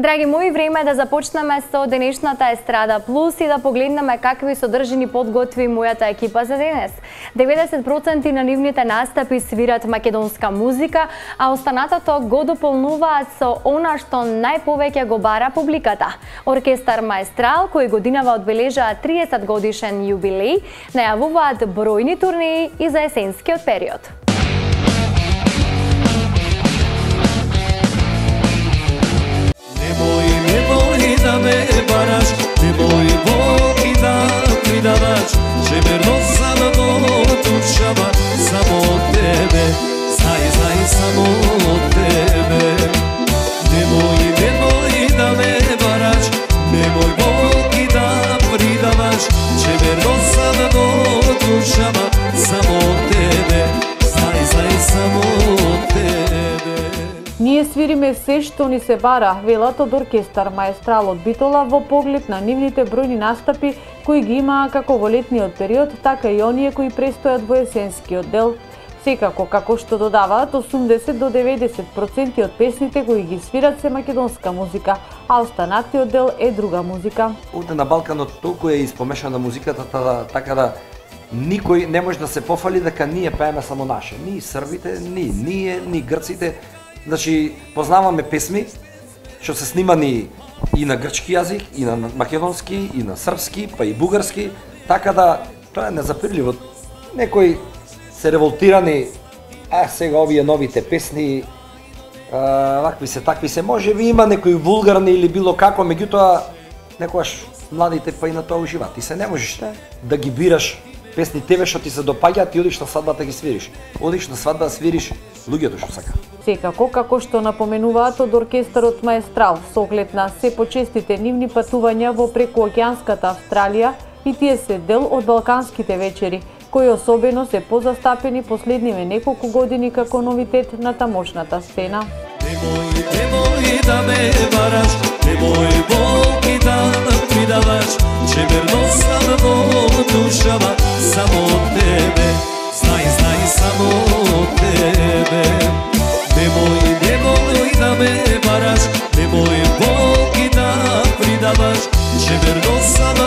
Драги мои, време е да започнеме со денешната Естрада Плюс и да погледнеме какви содржини подготви мојата екипа за денес. 90% на нивните настапи свират македонска музика, а останатото го дополнуваат со она што најповеќе го бара публиката. Оркестар Маестрал, кој годинава одбележаа 30 годишен јубилеј, најавуваат бројни турнеи и за есенскиот период. Nemoj da me varaš, nemoj Bogi da pridavaš, že verno sam do dušava, samo tebe, znaj samo tebe. Nemoj da me varaš, nemoj Bogi da pridavaš, že verno sam do dušava, samo tebe, znaj samo tebe. Ние свириме се што ни се бара, велат од оркестар Маестрал од Битола во поглед на нивните бројни настапи кои ги имаа како во летниот период, така и оние кои престојат во есенскиот дел. Секако, како што додаваат, 80 до 90% од песните кои ги свират се македонска музика, а останатиот дел е друга музика. Овде на Балканот толку е испомешана музиката, така да никој не може да се пофали дека ние пееме само наше. Ни србите, ни грците. Значи, познаваме песми што се снимани и на грчки јазик, и на македонски, и на српски, па и бугарски, така да тоа е незапирливо. Некои се револтирани, сега овие новите песни, вакви се, такви се, може би има некои вулгарни или било како, меѓутоа некојаш младите па и на тоа уживаат. Ти се не можеш да ги бираш песни тебе што ти се допаѓаат и одиш на свадбата ги свириш. Одиш на свадба да свириш луѓето што сака. Секако, како што напоменуваат од оркестарот Маестрал, со оглед на се почестите нивни патувања во прекуокеанската Австралија, и тие се дел од балканските вечери, кои особено се позастапени последниве неколку години како новитет на тамошната сцена. Nemoj da me varaš, nemoj Bogi da pridavaš, že verno sam do dušava, samo tebe, znaj samo tebe. Nemoj da me varaš, nemoj Bogi da pridavaš, že verno sam